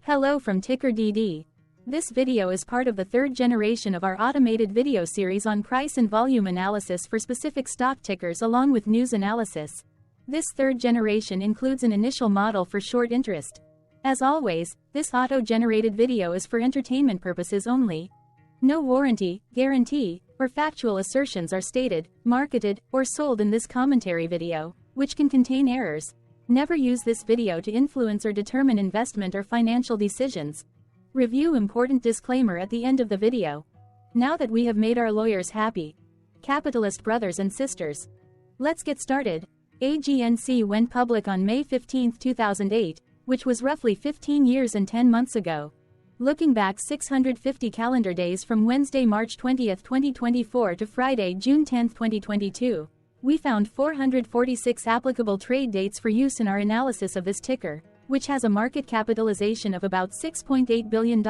Hello from TickerDD. This video is part of the third generation of our automated video series on price and volume analysis for specific stock tickers along with news analysis. This third generation includes an initial model for short interest. As always, this auto-generated video is for entertainment purposes only. No warranty, guarantee, or factual assertions are stated, marketed, or sold in this commentary video, which can contain errors. Never use this video to influence or determine investment or financial decisions. Review important disclaimer at the end of the video. Now that we have made our lawyers happy, capitalist brothers and sisters, let's get started. AGNC went public on May 15, 2008, which was roughly 15 years and 10 months ago. Looking back 650 calendar days from Wednesday, March 20, 2024 to Friday, June 10, 2022. We found 446 applicable trade dates for use in our analysis of this ticker, which has a market capitalization of about $6.8 billion.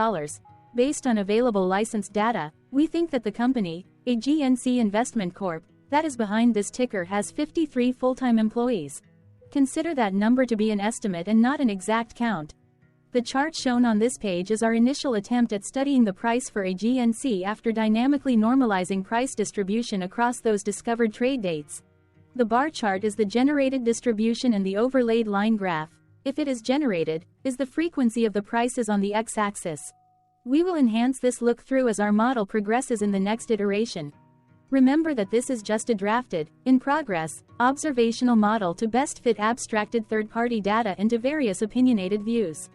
Based on available licensed data, we think that the company, AGNC Investment Corp., that is behind this ticker has 53 full-time employees. Consider that number to be an estimate and not an exact count. The chart shown on this page is our initial attempt at studying the price for AGNC after dynamically normalizing price distribution across those discovered trade dates. The bar chart is the generated distribution and the overlaid line graph, if it is generated, is the frequency of the prices on the x-axis. We will enhance this look-through as our model progresses in the next iteration. Remember that this is just a drafted, in progress, observational model to best fit abstracted third-party data into various opinionated views.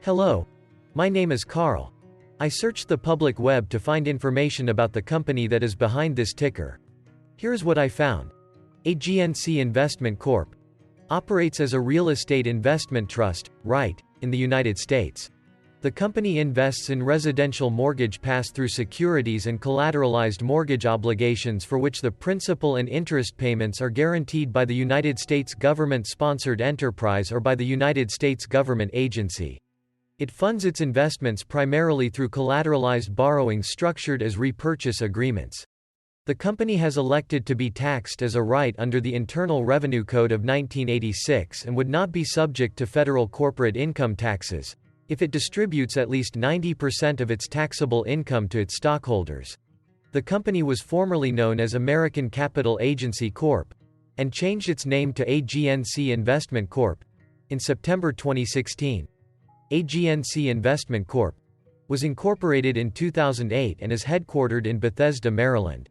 Hello. My name is Carl. I searched the public web to find information about the company that is behind this ticker. Here's what I found. AGNC Investment Corp. operates as a real estate investment trust, REIT, in the United States. The company invests in residential mortgage pass-through securities and collateralized mortgage obligations for which the principal and interest payments are guaranteed by the United States government-sponsored enterprise or by the United States government agency. It funds its investments primarily through collateralized borrowing structured as repurchase agreements. The company has elected to be taxed as a REIT under the Internal Revenue Code of 1986 and would not be subject to federal corporate income taxes if it distributes at least 90% of its taxable income to its stockholders. The company was formerly known as American Capital Agency Corp. And changed its name to AGNC Investment Corp. in September 2016. AGNC Investment Corp. was incorporated in 2008 and is headquartered in Bethesda, Maryland.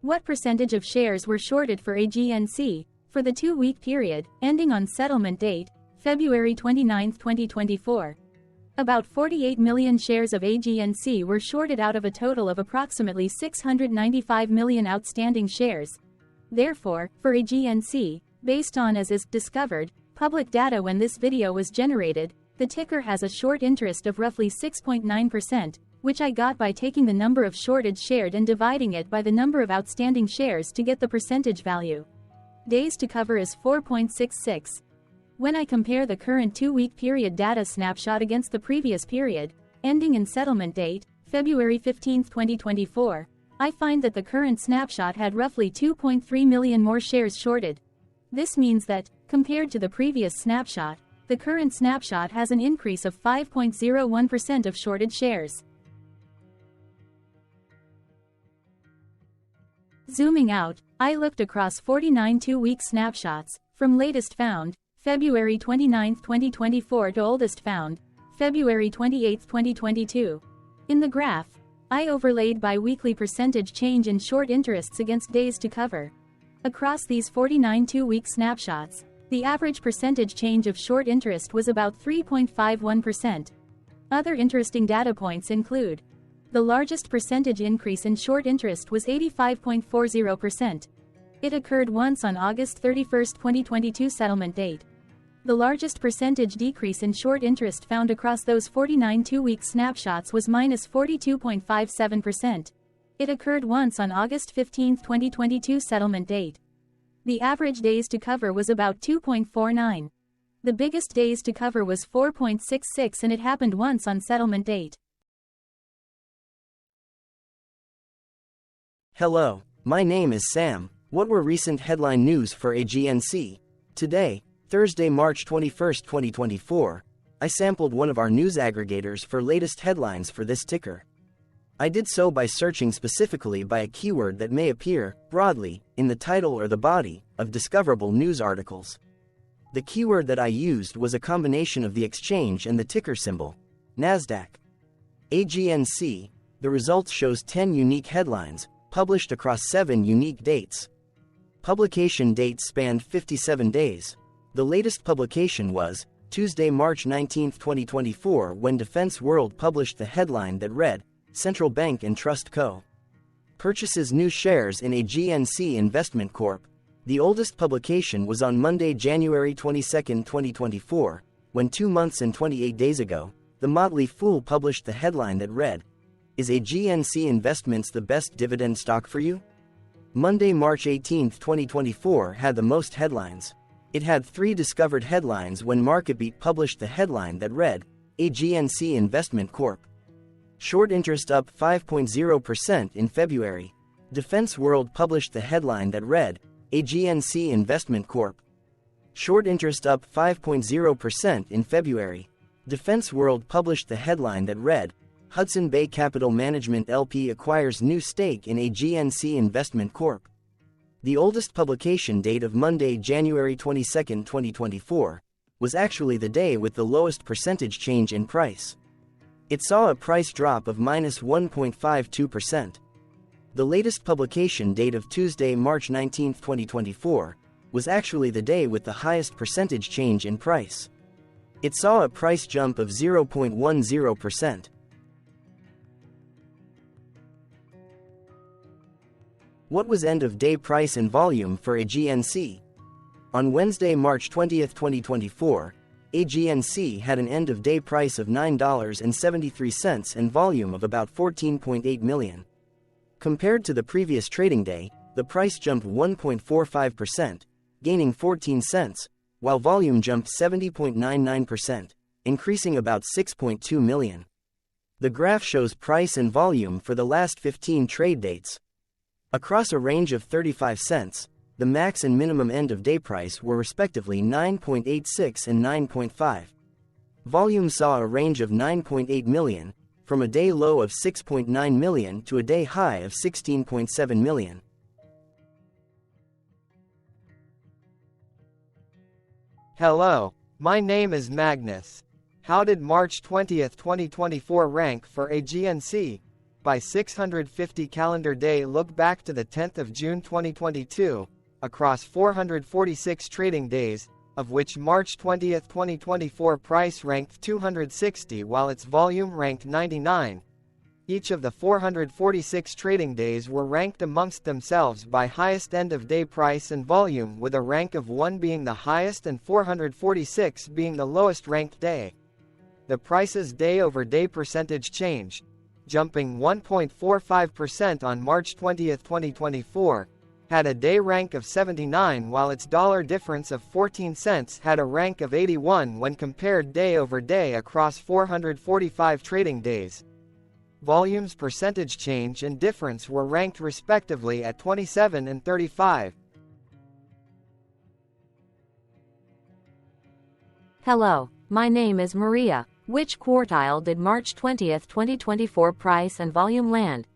What percentage of shares were shorted for AGNC for the 2-week period, ending on settlement date, February 29, 2024? About 48 million shares of AGNC were shorted out of a total of approximately 695 million outstanding shares. Therefore, for AGNC, based on as is discovered public data when this video was generated, the ticker has a short interest of roughly 6.9%, which I got by taking the number of shorted shared and dividing it by the number of outstanding shares to get the percentage value. Days to cover is 4.66. When I compare the current 2-week period data snapshot against the previous period, ending in settlement date, February 15, 2024, I find that the current snapshot had roughly 2.3 million more shares shorted. This means that, compared to the previous snapshot, the current snapshot has an increase of 5.01% of shorted shares. Zooming out, I looked across 49 2-week snapshots, from latest found, February 29, 2024 to oldest found, February 28, 2022. In the graph, I overlaid bi-weekly percentage change in short interests against days to cover. Across these 49 2-week snapshots, the average percentage change of short interest was about 3.51%. Other interesting data points include: the largest percentage increase in short interest was 85.40%. It occurred once on August 31, 2022 settlement date. The largest percentage decrease in short interest found across those 49 2-week snapshots was -42.57%. It occurred once on August 15, 2022 settlement date. The average days to cover was about 2.49. The biggest days to cover was 4.66 and it happened once on settlement date. Hello, my name is Sam. What were recent headline news for AGNC? Today, Thursday, March 21, 2024, I sampled one of our news aggregators for latest headlines for this ticker. I did so by searching specifically by a keyword that may appear, broadly, in the title or the body of discoverable news articles. The keyword that I used was a combination of the exchange and the ticker symbol, NASDAQ. AGNC, the results shows 10 unique headlines, published across 7 unique dates. Publication dates spanned 57 days. The latest publication was Tuesday, March 19, 2024, when Defense World published the headline that read, Central Bank and Trust Co. purchases new shares in AGNC Investment Corp. The oldest publication was on Monday, January 22, 2024, when 2 months and 28 days ago, The Motley Fool published the headline that read, Is AGNC Investments the best dividend stock for you? Monday, March 18, 2024 had the most headlines. It had 3 discovered headlines when MarketBeat published the headline that read, AGNC Investment Corp. Short interest up 5.0% in February. Defense World published the headline that read, AGNC Investment Corp. Short interest up 5.0% in February. Defense World published the headline that read, Hudson Bay Capital Management LP acquires new stake in AGNC Investment Corp. The oldest publication date of Monday, January 22, 2024, was actually the day with the lowest percentage change in price. It saw a price drop of -1.52%. The latest publication date of Tuesday, March 19, 2024, was actually the day with the highest percentage change in price. It saw a price jump of 0.10%. What was end-of-day price and volume for AGNC? On Wednesday, March 20, 2024, AGNC had an end-of-day price of $9.73 and volume of about 14.8 million. Compared to the previous trading day, the price jumped 1.45%, gaining 14 cents, while volume jumped 70.99%, increasing about 6.2 million. The graph shows price and volume for the last 15 trade dates. Across a range of 35 cents, the max and minimum end-of-day price were respectively 9.86 and 9.5. Volume saw a range of 9.8 million, from a day low of 6.9 million to a day high of 16.7 million. Hello, my name is Magnus. How did March 20, 2024 rank for AGNC? By 650 calendar day, look back to the 10th of June 2022, across 446 trading days, of which March 20, 2024 price ranked 260 while its volume ranked 99. Each of the 446 trading days were ranked amongst themselves by highest end-of-day price and volume, with a rank of 1 being the highest and 446 being the lowest ranked day. The price's day-over-day percentage change, jumping 1.45% on March 20, 2024, had a day rank of 79 while its dollar difference of 14 cents had a rank of 81 when compared day over day across 445 trading days. Volume's percentage change and difference were ranked respectively at 27 and 35. Hello, my name is Maria. Which quartile did March 20, 2024 price and volume land?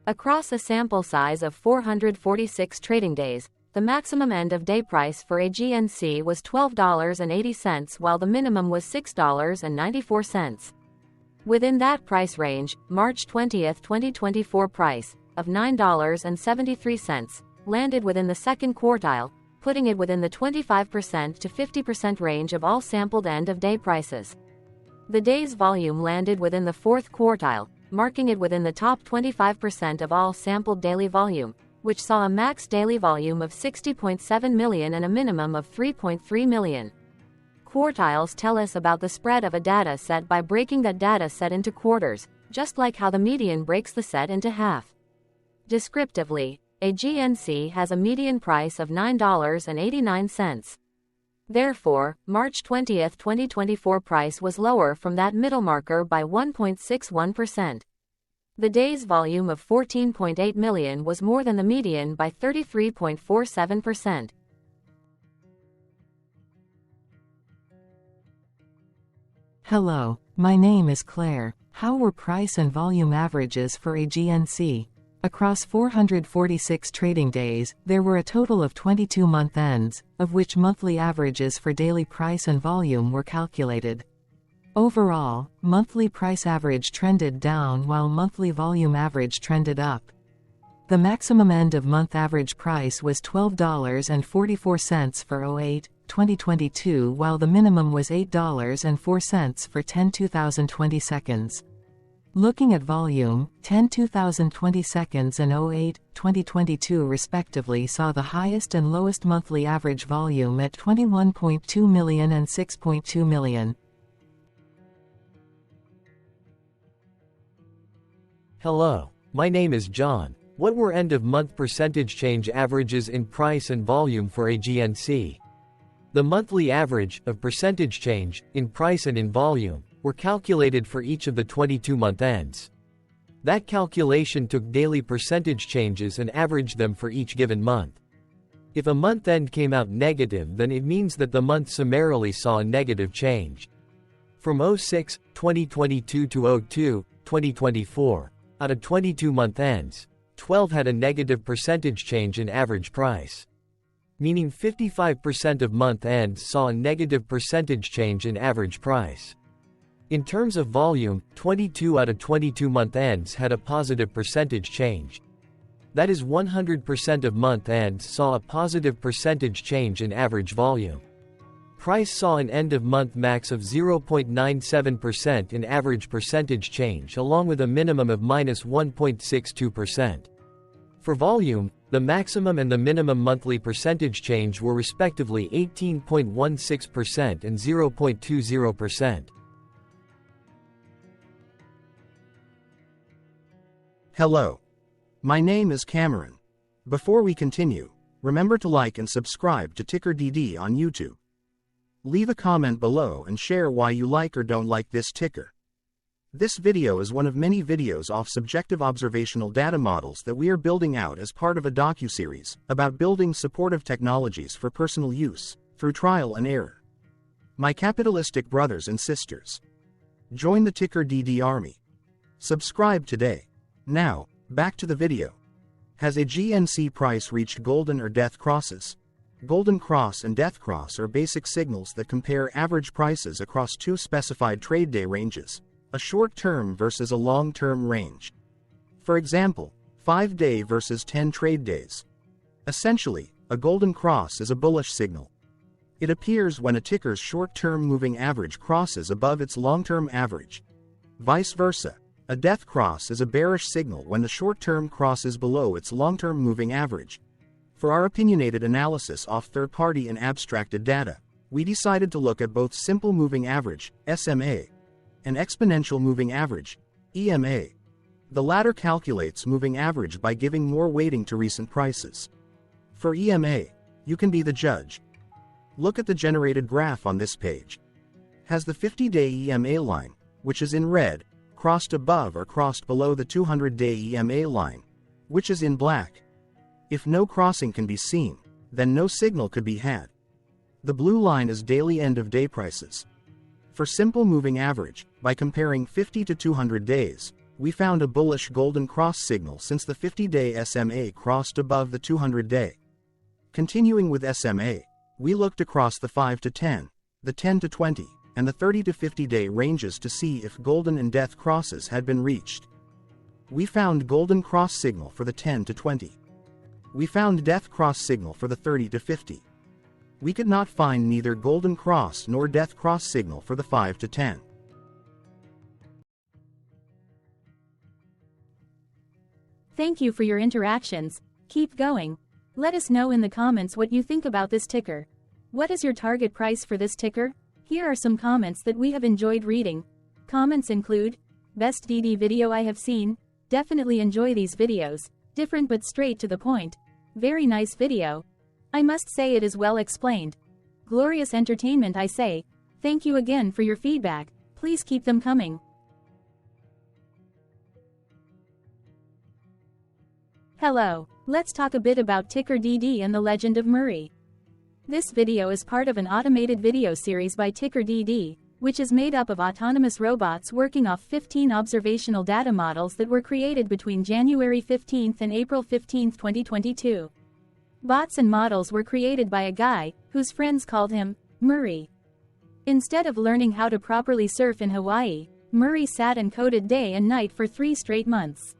Across a sample size of 446 trading days, the maximum end-of-day price for AGNC was $12.80 while the minimum was $6.94. Within that price range, March 20, 2024 price, of $9.73, landed within the second quartile, putting it within the 25% to 50% range of all sampled end-of-day prices. The day's volume landed within the fourth quartile, marking it within the top 25% of all sampled daily volume, which saw a max daily volume of 60.7 million and a minimum of 3.3 million. Quartiles tell us about the spread of a data set by breaking that data set into quarters, just like how the median breaks the set into half. Descriptively, AGNC has a median price of $9.89. Therefore, March 20, 2024 price was lower from that middle marker by 1.61%. The day's volume of 14.8 million was more than the median by 33.47%. Hello, my name is Claire. How were price and volume averages for AGNC? Across 446 trading days, there were a total of 22 month ends, of which monthly averages for daily price and volume were calculated. Overall, monthly price average trended down while monthly volume average trended up. The maximum end of month average price was $12.44 for 08-2022, while the minimum was $8.04 for 10-2020 seconds. Looking at volume, 10-2020 seconds and 08-2022 respectively saw the highest and lowest monthly average volume at 21.2 million and 6.2 million. Hello, my name is John. What were end-of-month percentage change averages in price and volume for AGNC? The monthly average of percentage change in price and in volume were calculated for each of the 22-month ends. That calculation took daily percentage changes and averaged them for each given month. If a month end came out negative, then it means that the month summarily saw a negative change. From 06-2022 to 02-2024, out of 22 month ends, 12 had a negative percentage change in average price. Meaning 55% of month ends saw a negative percentage change in average price. In terms of volume, 22 out of 22 month ends had a positive percentage change. That is 100% of month ends saw a positive percentage change in average volume. Price saw an end-of-month max of 0.97% in average percentage change, along with a minimum of -1.62%. For volume, the maximum and the minimum monthly percentage change were respectively 18.16% and 0.20%. Hello. My name is Cameron. Before we continue, remember to like and subscribe to TickerDD on YouTube. Leave a comment below and share why you like or don't like this ticker. This video is one of many videos off subjective observational data models that we are building out as part of a docuseries about building supportive technologies for personal use, through trial and error. My capitalistic brothers and sisters, join the TickerDD army. Subscribe today. Now, back to the video. Has AGNC price reached golden or death crosses? Golden cross and death cross are basic signals that compare average prices across two specified trade day ranges, a short-term versus a long-term range. For example, 5-day versus 10 trade days. Essentially, a golden cross is a bullish signal. It appears when a ticker's short-term moving average crosses above its long-term average. Vice versa, a death cross is a bearish signal when the short-term crosses below its long-term moving average. For our opinionated analysis off third-party and abstracted data, we decided to look at both simple moving average, SMA, and exponential moving average, EMA. The latter calculates moving average by giving more weighting to recent prices. For EMA, you can be the judge. Look at the generated graph on this page. Has the 50-day EMA line, which is in red, crossed above or crossed below the 200-day EMA line, which is in black? If no crossing can be seen, then no signal could be had. The blue line is daily end-of-day prices. For simple moving average, by comparing 50 to 200 days, we found a bullish golden cross signal since the 50-day SMA crossed above the 200-day. Continuing with SMA, we looked across the 5 to 10, the 10 to 20, and the 30 to 50-day ranges to see if golden and death crosses had been reached. We found golden cross signal for the 10 to 20. We found death cross signal for the 30 to 50. We could not find neither golden cross nor death cross signal for the 5 to 10. Thank you for your interactions. Keep going. Let us know in the comments what you think about this ticker. What is your target price for this ticker? Here are some comments that we have enjoyed reading. Comments include, best DD video I have seen, definitely enjoy these videos, different but straight to the point. Very nice video. I must say it is well explained. Glorious entertainment I say. Thank you again for your feedback, please keep them coming. Hello, let's talk a bit about TickerDD and the legend of Murray. This video is part of an automated video series by TickerDD, which is made up of autonomous robots working off 15 observational data models that were created between January 15 and April 15, 2022. Bots and models were created by a guy, whose friends called him Murray. Instead of learning how to properly surf in Hawaii, Murray sat and coded day and night for 3 straight months.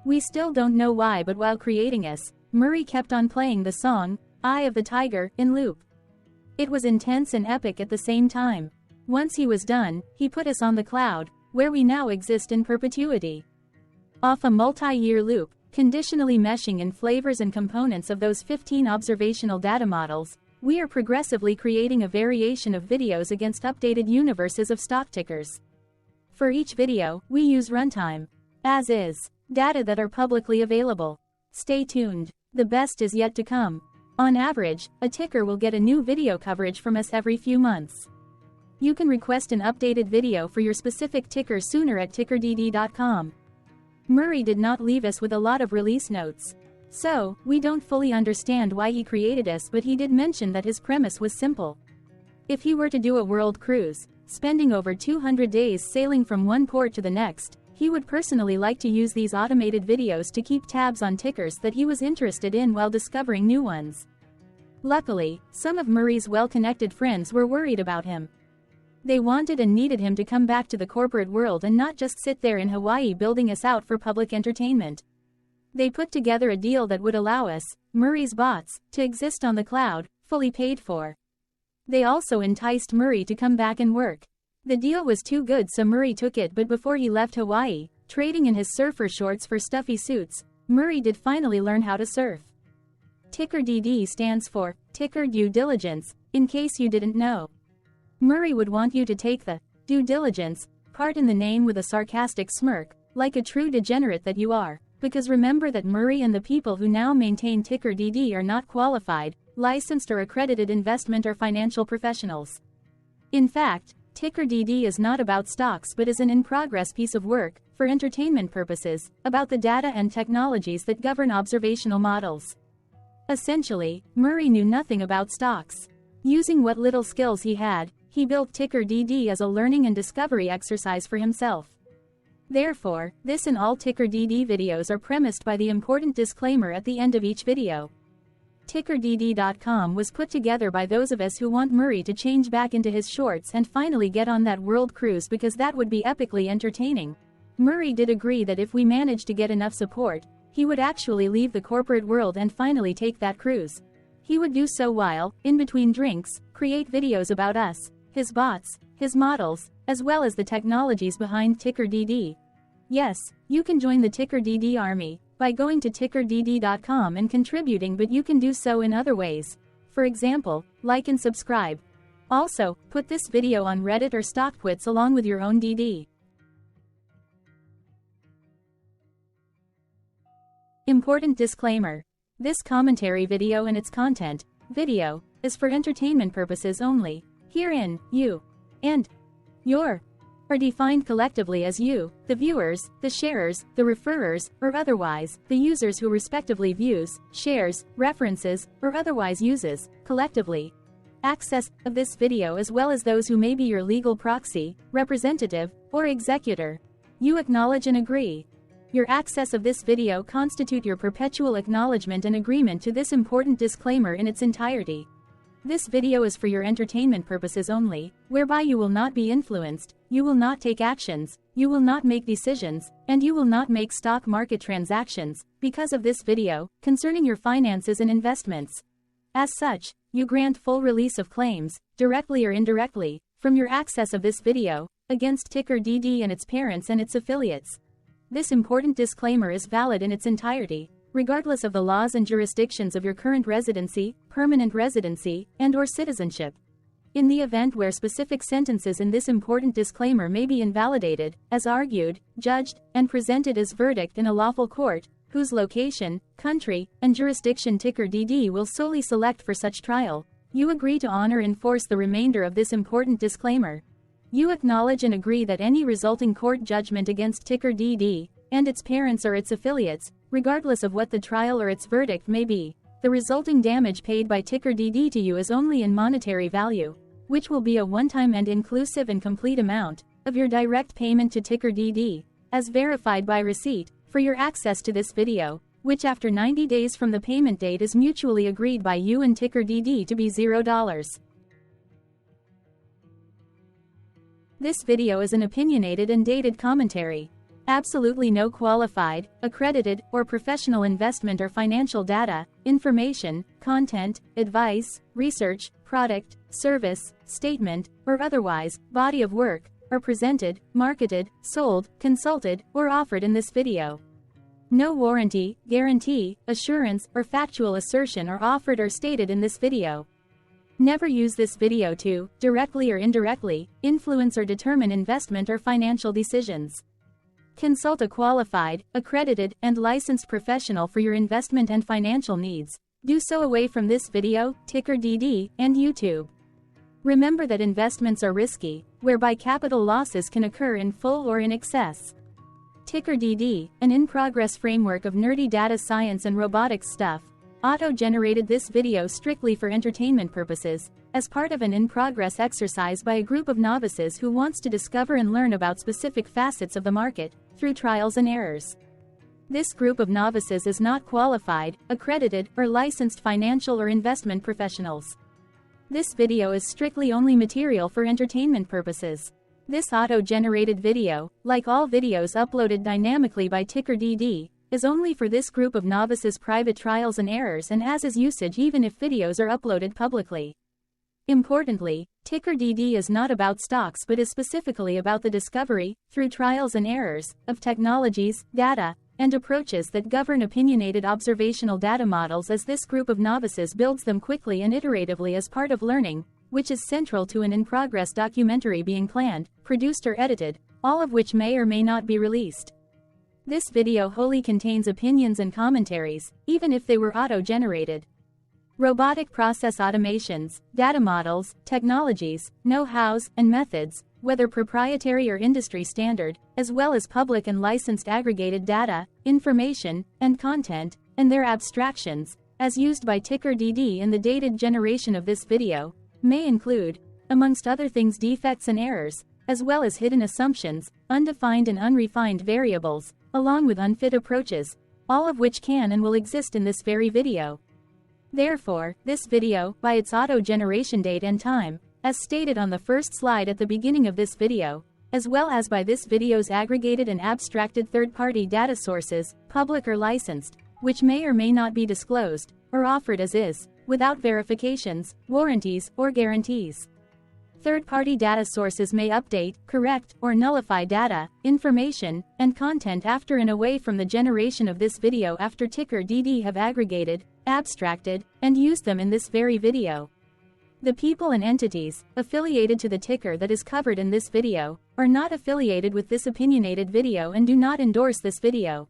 We still don't know why, but while creating us, Murray kept on playing the song, Eye of the Tiger, in loop. It was intense and epic at the same time. Once he was done, he put us on the cloud, where we now exist in perpetuity. Off a multi-year loop, conditionally meshing in flavors and components of those 15 observational data models, we are progressively creating a variation of videos against updated universes of stock tickers. For each video, we use runtime, as is, data that are publicly available. Stay tuned. The best is yet to come. On average, a ticker will get a new video coverage from us every few months. You can request an updated video for your specific ticker sooner at TickerDD.com. Murray did not leave us with a lot of release notes. So, we don't fully understand why he created us, but he did mention that his premise was simple. If he were to do a world cruise, spending over 200 days sailing from one port to the next, he would personally like to use these automated videos to keep tabs on tickers that he was interested in while discovering new ones. Luckily, some of Murray's well-connected friends were worried about him. They wanted and needed him to come back to the corporate world and not just sit there in Hawaii building us out for public entertainment. They put together a deal that would allow us, Murray's bots, to exist on the cloud, fully paid for. They also enticed Murray to come back and work. The deal was too good, so Murray took it, but before he left Hawaii, trading in his surfer shorts for stuffy suits, Murray did finally learn how to surf. TickerDD stands for Ticker Due Diligence, in case you didn't know. Murray would want you to take the due diligence part in the name with a sarcastic smirk, like a true degenerate that you are, because remember that Murray and the people who now maintain TickerDD are not qualified, licensed or accredited investment or financial professionals. In fact, TickerDD is not about stocks but is an in-progress piece of work, for entertainment purposes, about the data and technologies that govern observational models. Essentially, Murray knew nothing about stocks. Using what little skills he had, he built TickerDD as a learning and discovery exercise for himself. Therefore, this and all TickerDD videos are premised by the important disclaimer at the end of each video. TickerDD.com was put together by those of us who want Murray to change back into his shorts and finally get on that world cruise, because that would be epically entertaining. Murray did agree that if we managed to get enough support, he would actually leave the corporate world and finally take that cruise. He would do so while, in between drinks, create videos about us, his bots, his models, as well as the technologies behind TickerDD. Yes, you can join the TickerDD army by going to TickerDD.com and contributing, but you can do so in other ways. For example, like and subscribe. Also, put this video on Reddit or StockTwits along with your own DD. Important disclaimer. This commentary video and its content, video, is for entertainment purposes only. Herein, you and your are defined collectively as you, the viewers, the sharers, the referrers, or otherwise, the users who respectively views, shares, references, or otherwise uses, collectively, access of this video, as well as those who may be your legal proxy, representative, or executor. You acknowledge and agree. Your access of this video constitute your perpetual acknowledgement and agreement to this important disclaimer in its entirety. This video is for your entertainment purposes only, whereby you will not be influenced, you will not take actions, you will not make decisions, and you will not make stock market transactions, because of this video, concerning your finances and investments. As such, you grant full release of claims, directly or indirectly, from your access of this video, against TickerDD and its parents and its affiliates. This important disclaimer is valid in its entirety, regardless of the laws and jurisdictions of your current residency, permanent residency, and/or citizenship. In the event where specific sentences in this important disclaimer may be invalidated, as argued, judged, and presented as verdict in a lawful court, whose location, country, and jurisdiction TickerDD will solely select for such trial, you agree to honor and enforce the remainder of this important disclaimer. You acknowledge and agree that any resulting court judgment against TickerDD, and its parents or its affiliates, regardless of what the trial or its verdict may be. The resulting damage paid by TickerDD to you is only in monetary value, which will be a one-time and inclusive and complete amount of your direct payment to TickerDD, as verified by receipt, for your access to this video, which after 90 days from the payment date is mutually agreed by you and TickerDD to be $0. This video is an opinionated and dated commentary. Absolutely no qualified, accredited, or professional investment or financial data, information, content, advice, research, product, service, statement, or otherwise, body of work, are presented, marketed, sold, consulted, or offered in this video. No warranty, guarantee, assurance, or factual assertion are offered or stated in this video. Never use this video to, directly or indirectly, influence or determine investment or financial decisions. Consult a qualified, accredited, and licensed professional for your investment and financial needs. Do so away from this video, TickerDD, and YouTube. Remember that investments are risky, whereby capital losses can occur in full or in excess. TickerDD, an in-progress framework of nerdy data science and robotics stuff, auto-generated this video strictly for entertainment purposes, as part of an in-progress exercise by a group of novices who wants to discover and learn about specific facets of the market, through trials and errors. This group of novices is not qualified, accredited, or licensed financial or investment professionals. This video is strictly only material for entertainment purposes. This auto-generated video, like all videos uploaded dynamically by TickerDD, is only for this group of novices' private trials and errors and as is usage even if videos are uploaded publicly. Importantly, TickerDD is not about stocks but is specifically about the discovery, through trials and errors, of technologies, data, and approaches that govern opinionated observational data models as this group of novices builds them quickly and iteratively as part of learning, which is central to an in-progress documentary being planned, produced or edited, all of which may or may not be released. This video wholly contains opinions and commentaries, even if they were auto-generated. Robotic process automations, data models, technologies, know-hows, and methods, whether proprietary or industry standard, as well as public and licensed aggregated data, information, and content, and their abstractions, as used by TickerDD in the dated generation of this video, may include, amongst other things, defects and errors, as well as hidden assumptions, undefined and unrefined variables, along with unfit approaches, all of which can and will exist in this very video. Therefore, this video, by its auto-generation date and time, as stated on the first slide at the beginning of this video, as well as by this video's aggregated and abstracted third-party data sources, public or licensed, which may or may not be disclosed, or offered as is, without verifications, warranties, or guarantees. Third-party data sources may update, correct, or nullify data, information, and content after and away from the generation of this video after TickerDD have aggregated, abstracted, and used them in this very video. The people and entities, affiliated to the ticker that is covered in this video, are not affiliated with this opinionated video and do not endorse this video.